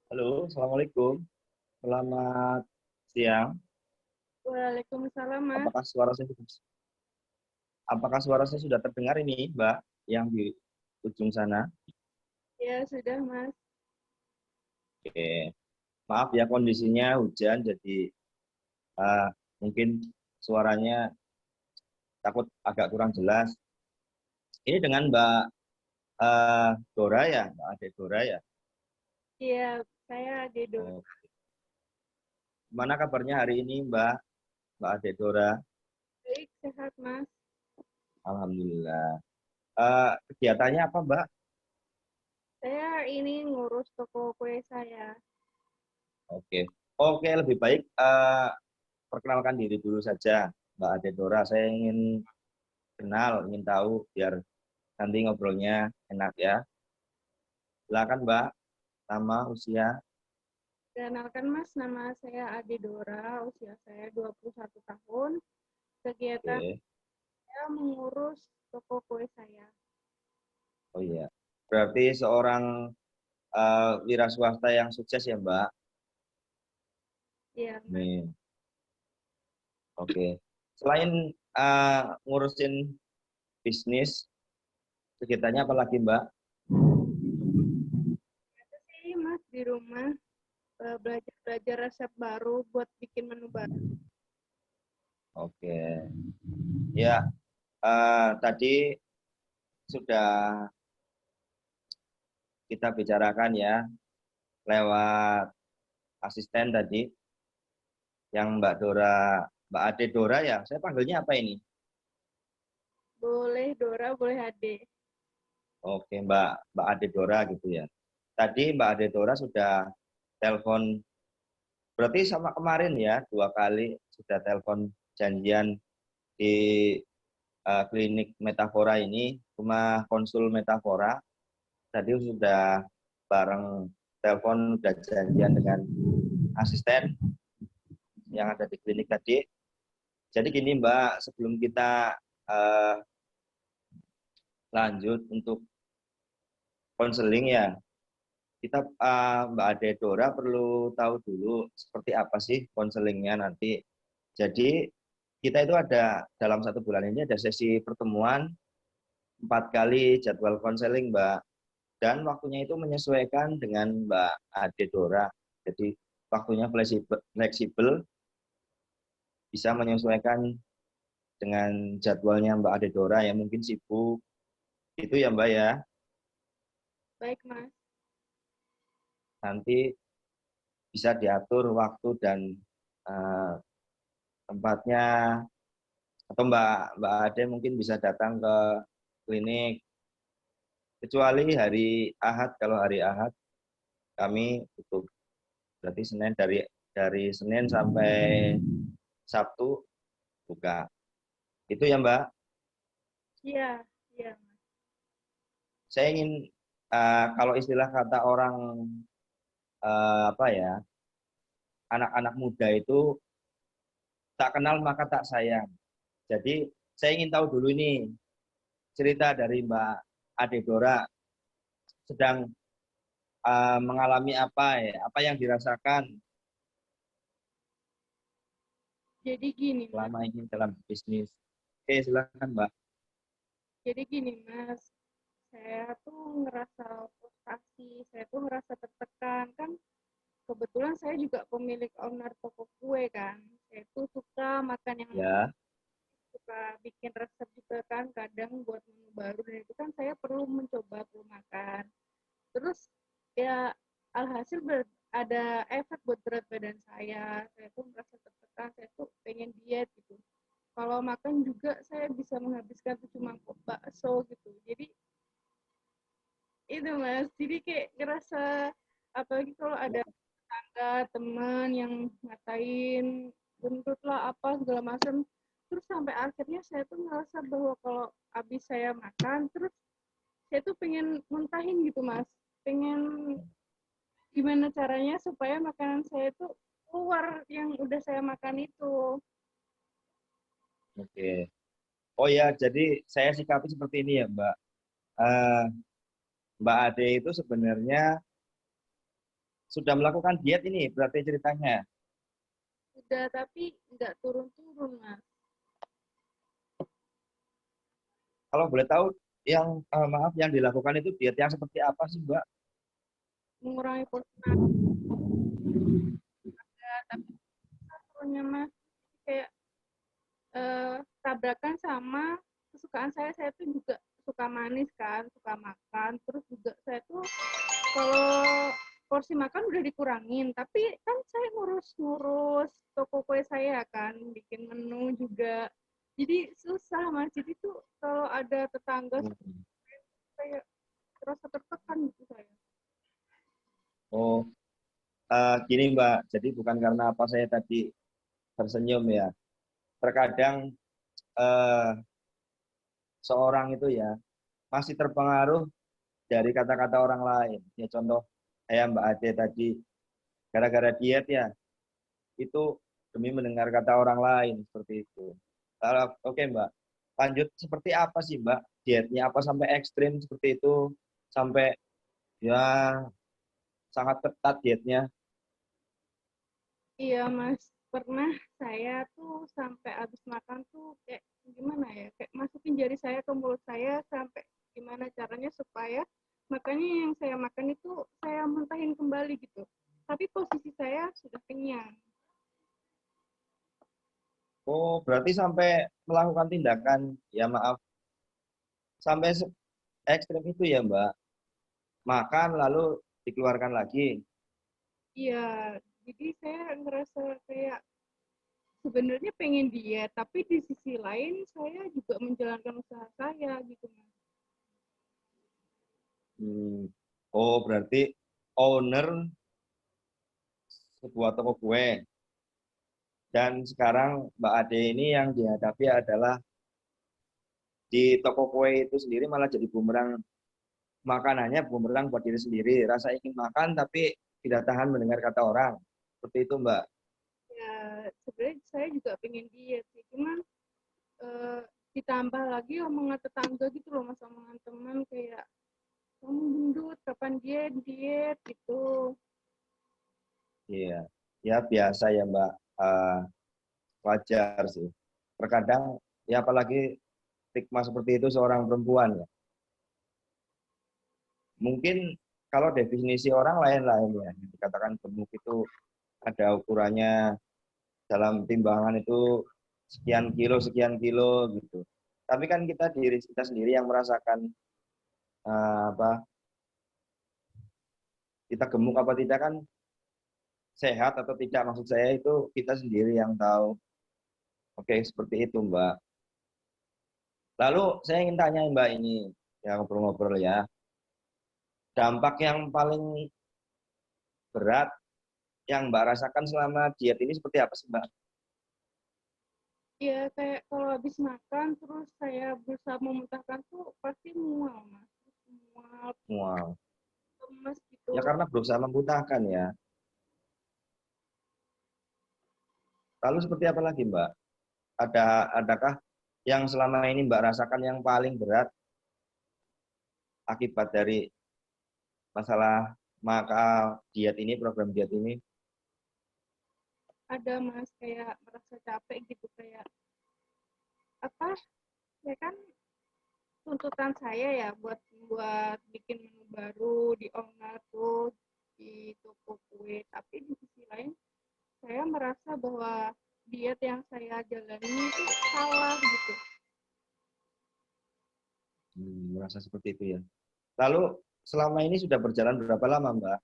Halo, Assalamualaikum. Selamat siang. Waalaikumsalam, Mas. Apakah suara saya sudah, apakah suara saya sudah terdengar ini, Mbak, yang di ujung sana? Ya, sudah, Mas. Oke. Maaf ya kondisinya hujan, jadi eh, mungkin suaranya takut agak kurang jelas. Ini dengan Mbak Dora ya, Mbak Ade Dora ya. Iya, saya Dedo. Oh, gimana kabarnya hari ini, Mbak Ade Dora? Baik, sehat, Mas. Alhamdulillah. Kegiatannya apa, Mbak? Saya ini ngurus toko kue saya. Oke. Oke, lebih baik perkenalkan diri dulu saja, Mbak Ade Dora. Saya ingin kenal, ingin tahu biar nanti ngobrolnya enak ya. Silakan Mbak, nama, usia. Kenalkan, Mas, nama saya Ade Dora, usia saya 21 tahun. Kegiatan Oke. saya mengurus toko kue saya. Oh iya. Berarti seorang wira swasta yang sukses ya Mbak. Iya, Mas. Nih. Oke. Selain ngurusin bisnis, kegiatannya apa lagi Mbak? Itu sih, Mas, di rumah belajar-belajar resep baru buat bikin menu baru. Oke. Ya, tadi sudah kita bicarakan ya lewat asisten tadi yang Mbak Dora, Mbak Ade Dora ya. Saya panggilnya apa ini? Boleh Dora, boleh Ade. Oke, Mbak Ade Dora gitu ya. Tadi Mbak Ade Dora sudah telepon, berarti sama kemarin ya, 2 kali sudah telepon janjian di klinik Metafora ini, rumah konsul Metafora. Tadi sudah bareng telepon, sudah janjian dengan asisten yang ada di klinik tadi. Jadi gini Mbak, sebelum kita uh, lanjut untuk konseling ya, kita Mbak Ade Dora perlu tahu dulu seperti apa sih konselingnya nanti. Jadi kita itu ada dalam 1 bulan ini ada sesi pertemuan 4 kali jadwal konseling Mbak, dan waktunya itu menyesuaikan dengan Mbak Ade Dora. Jadi waktunya fleksibel, bisa menyesuaikan dengan jadwalnya Mbak Ade Dora yang mungkin sibuk. Itu ya Mbak ya. Baik, Mas. Nanti bisa diatur waktu dan uh, tempatnya, atau Mbak Ade mungkin bisa datang ke klinik kecuali hari Ahad. Kalau hari Ahad kami tutup, berarti Senin, dari Senin sampai Sabtu buka. Itu ya Mbak. Iya, iya, Mas. Saya ingin kalau istilah kata orang apa ya, anak-anak muda itu tak kenal maka tak sayang. Jadi saya ingin tahu dulu ini cerita dari Mbak Ade Dora, sedang mengalami apa ya, apa yang dirasakan Jadi gini, Mas. selama ini dalam bisnis. Oke, silakan Mbak. Jadi gini, Mas. Saya tuh ngerasa frustasi, saya tuh ngerasa tertekan. Kan kebetulan saya juga pemilik owner toko kue kan. Saya tuh suka makan yang Ya, suka bikin resep juga kan, kadang buat menu baru. Dan itu kan saya perlu mencoba perlu makan. Terus ya alhasil ada efek buat berat badan saya. Saya tuh merasa tertekan, saya tuh pengen diet gitu. Kalau makan juga saya bisa menghabiskan 7 mangkok bakso gitu. Jadi itu Mas, jadi kayak ngerasa apalagi kalau ada tetangga, teman yang ngatain gendut lah apa segala macam, terus sampai akhirnya saya tuh ngerasa bahwa kalau habis saya makan terus saya tuh pengen muntahin gitu Mas, pengen gimana caranya supaya makanan saya tuh keluar yang udah saya makan itu. oke. Oh ya, jadi saya sikapi seperti ini ya Mbak. Eh, Mbak Ade itu sebenarnya sudah melakukan diet ini berarti ceritanya. Udah, tapi nggak turun-turun, Mas. Kalau boleh tahu yang maaf yang dilakukan itu diet yang seperti apa sih Mbak? Mengurangi porsi makan, tapi turunnya, Mas. Kayak tabrakan sama kesukaan saya. Saya tuh juga suka manis kan, suka makan. Terus juga saya tuh kalau porsi makan udah dikurangin, tapi kan saya ngurus-ngurus toko kue saya kan, bikin menu juga. Jadi susah, Mas. Jadi tuh kalau ada tetangga kayak terasa tertekan gitu saya. Oh, gini Mbak, jadi bukan karena apa saya tadi tersenyum ya. Terkadang eh, seorang itu ya masih terpengaruh dari kata-kata orang lain. Ya contoh kayak Mbak Ade tadi, gara-gara diet ya, itu demi mendengar kata orang lain seperti itu. Kalau oke Mbak, lanjut seperti apa sih Mbak dietnya? Apa sampai ekstrim seperti itu? Sampai ya sangat ketat dietnya? Iya, Mas. Pernah saya tuh sampai habis makan tuh kayak gimana ya? Kayak masukin jari saya ke mulut saya sampai gimana caranya supaya makanya yang saya makan itu saya muntahin kembali gitu. Tapi posisi saya sudah kenyang. Oh, berarti sampai melakukan tindakan, ya maaf, sampai ekstrim itu ya Mbak. Makan lalu dikeluarkan lagi. Iya, jadi saya ngerasa kayak sebenarnya pengen diet, tapi di sisi lain saya juga menjalankan usaha saya gitu, Mas. Hmm. Oh, berarti owner sebuah toko kue. Dan sekarang Mbak Ade ini yang dihadapi adalah di toko kue itu sendiri malah jadi bumerang, makanannya bumerang buat diri sendiri. Rasa ingin makan tapi tidak tahan mendengar kata orang. Seperti itu Mbak. Ya, sebenarnya saya juga pengen diet sih, cuman ditambah lagi omongan tetangga gitu loh, Mas, omongan teman kayak kamu gendut, kapan diet diet gitu. Iya. Ya biasa ya Mbak. Wajar sih. Terkadang ya apalagi stigma seperti itu seorang perempuan ya. Mungkin kalau definisi orang lain-lain ya. Yang dikatakan gemuk itu ada ukurannya dalam timbangan itu sekian kilo gitu. Tapi kan kita diri kita sendiri yang merasakan apa kita gemuk apa tidak kan sehat atau tidak maksud saya itu kita sendiri yang tahu. Oke, seperti itu Mbak. Lalu saya ingin tanya Mbak ini ya ngobrol-ngobrol ya. Dampak yang paling berat yang Mbak rasakan selama diet ini seperti apa sih Mbak? Ya kayak kalau habis makan terus saya berusaha memuntahkan tuh pasti mual, Mas. Mual, Wow. lemes Ya gitu. karena berusaha membutakan ya. Lalu seperti apa lagi Mbak? Adakah yang selama ini Mbak rasakan yang paling berat akibat dari masalah maka diet ini, program diet ini? Ada, Mas, kayak merasa capek gitu kayak apa? Ya kan tuntutan saya ya buat buat bikin menu baru di owner tuh di toko kue, tapi di sisi lain saya merasa bahwa diet yang saya jalani itu salah gitu. Merasa seperti itu ya. Lalu selama ini sudah berjalan berapa lama Mbak?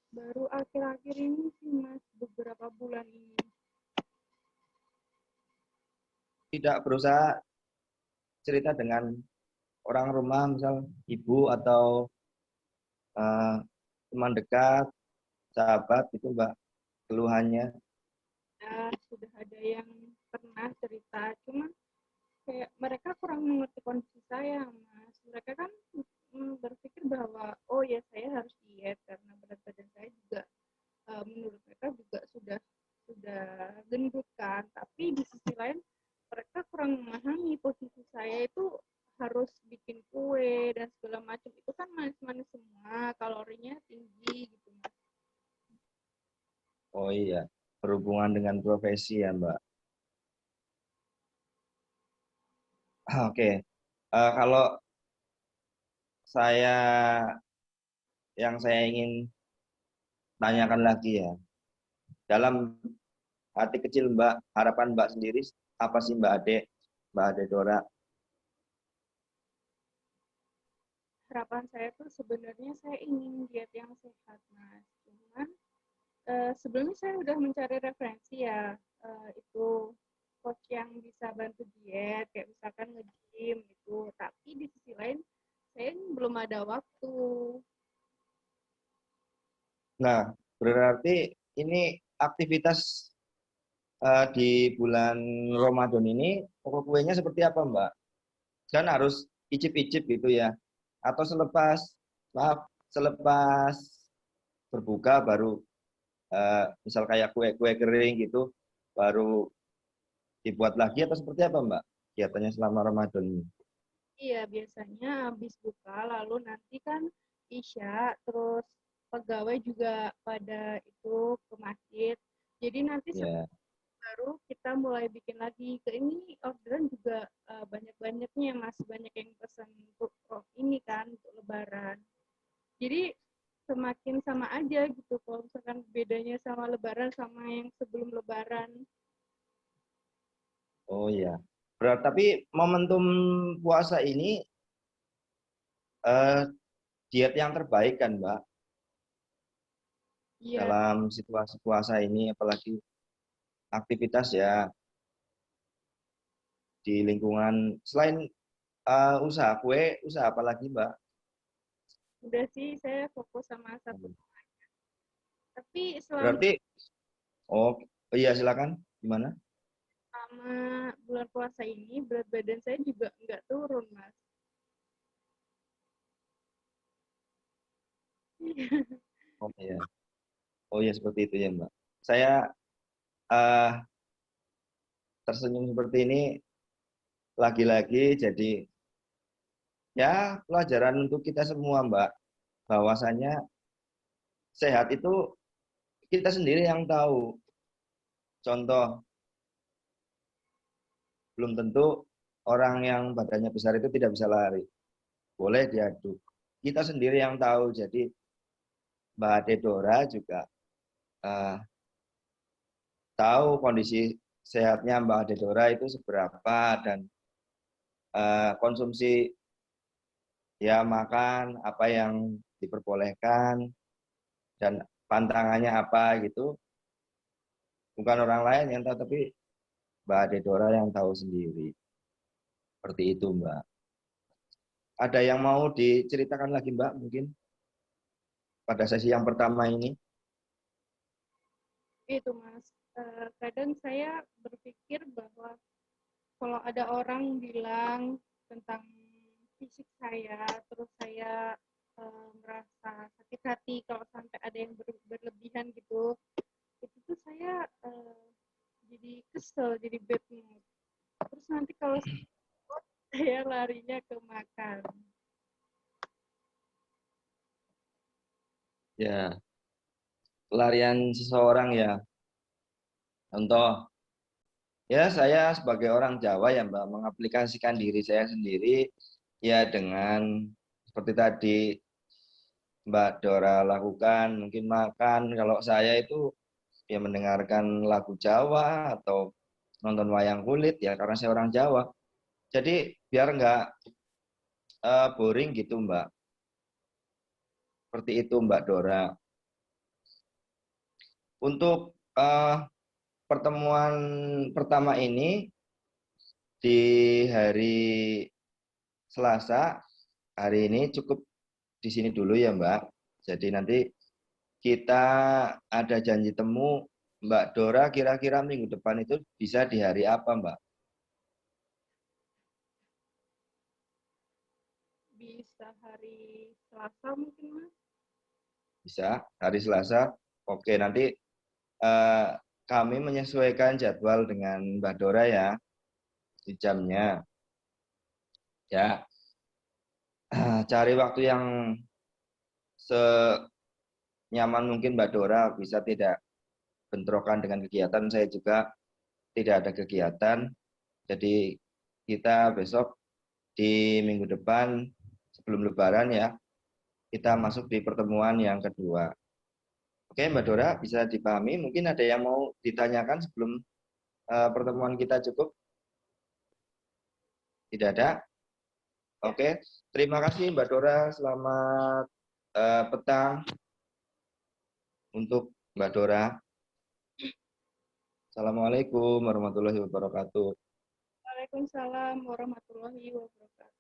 Baru akhir-akhir ini sih, Mas, beberapa bulan ini. Tidak berusaha cerita dengan orang rumah, misal ibu atau eh, teman dekat, sahabat itu Mbak, keluhannya. Ya, sudah ada yang pernah cerita, cuman kayak mereka kurang mengerti kondisi saya, Mas. Mereka kan berpikir bahwa oh ya saya harus diet karena berat badan saya juga menurut mereka juga sudah gendut kan. Tapi di sisi lain mereka kurang memahami posisi saya itu harus bikin kue dan segala macam itu kan manis-manis semua, kalorinya tinggi gitu Mas. Oh iya, berhubungan dengan profesi ya Mbak. Oke, kalau saya yang saya ingin tanyakan lagi ya, dalam hati kecil Mbak, harapan Mbak sendiri apa sih Mbak Ade Dora? Harapan saya tuh sebenarnya saya ingin diet yang sehat Mas. Cuman sebelumnya saya udah mencari referensi ya, itu coach yang bisa bantu diet kayak misalkan nge-gym gitu. Tapi di sisi lain saya belum ada waktu. Nah, berarti ini aktivitas di bulan Ramadan ini pokok kuenya seperti apa Mbak? Kan harus icip-icip gitu ya? Atau selepas berbuka baru misal kayak kue-kue kering gitu baru dibuat lagi atau seperti apa Mbak? Kegiatannya selama Ramadan ini. Iya, biasanya habis buka lalu nanti kan Isya, terus pegawai juga pada itu ke masjid. Jadi nanti Ya. baru kita mulai bikin lagi. Ke ini orderan juga banyak-banyaknya, masih banyak yang pesan untuk ini kan, untuk lebaran. Jadi semakin sama aja gitu kalau misalkan bedanya sama lebaran sama yang sebelum lebaran. Oh iya. Berarti tapi momentum puasa ini eh, diet yang terbaik kan Mbak Iya, dalam situasi puasa ini apalagi aktivitas ya di lingkungan selain usaha kue, usaha apa lagi Mbak? udah sih saya fokus sama satu. Tapi selama Berarti oh iya silakan gimana? selama bulan puasa ini berat badan saya juga nggak turun, Mas. Oh iya. Oh iya seperti itu ya Mbak. Saya eh, tersenyum seperti ini lagi-lagi jadi ya pelajaran untuk kita semua Mbak. Bahwasanya sehat itu kita sendiri yang tahu. Contoh, belum tentu orang yang badannya besar itu tidak bisa lari. Boleh diadu. Kita sendiri yang tahu. Jadi Mbak Ade Dora juga eh, tahu kondisi sehatnya Mbak Ade Dora itu seberapa dan konsumsi ya makan apa yang diperbolehkan dan pantangannya apa gitu. Bukan orang lain yang tahu, tapi Mbak Ade Dora yang tahu sendiri. Seperti itu Mbak. Ada yang mau diceritakan lagi Mbak mungkin pada sesi yang pertama ini? Itu, Mas. Kadang saya berpikir bahwa kalau ada orang bilang tentang fisik saya, terus saya merasa sakit hati kalau sampai ada yang berlebihan gitu, itu tuh saya jadi kesel, jadi bad mood. Terus nanti kalau saya larinya ke makan. Ya, pelarian seseorang ya. Contoh, ya saya sebagai orang Jawa ya Mbak, mengaplikasikan diri saya sendiri ya dengan seperti tadi Mbak Dora lakukan, mungkin makan. Kalau saya itu ya mendengarkan lagu Jawa atau nonton wayang kulit ya karena saya orang Jawa. Jadi biar nggak boring gitu Mbak. Seperti itu Mbak Dora. Untuk pertemuan pertama ini di hari Selasa, hari ini cukup di sini dulu ya Mbak. Jadi nanti kita ada janji temu Mbak Dora kira-kira minggu depan itu bisa di hari apa Mbak? Bisa hari Selasa mungkin, Mas. Bisa hari Selasa. Oke, nanti eh, kami menyesuaikan jadwal dengan Mbak Dora ya di jamnya. Ya, cari waktu yang senyaman mungkin Mbak Dora, bisa tidak bentrokan dengan kegiatan. Saya juga tidak ada kegiatan, jadi kita besok di minggu depan sebelum Lebaran ya, kita masuk di pertemuan yang kedua. Oke, Mbak Dora, bisa dipahami? Mungkin ada yang mau ditanyakan sebelum pertemuan kita cukup? Tidak ada? Oke, terima kasih Mbak Dora. Selamat petang untuk Mbak Dora. Assalamualaikum warahmatullahi wabarakatuh. Waalaikumsalam warahmatullahi wabarakatuh.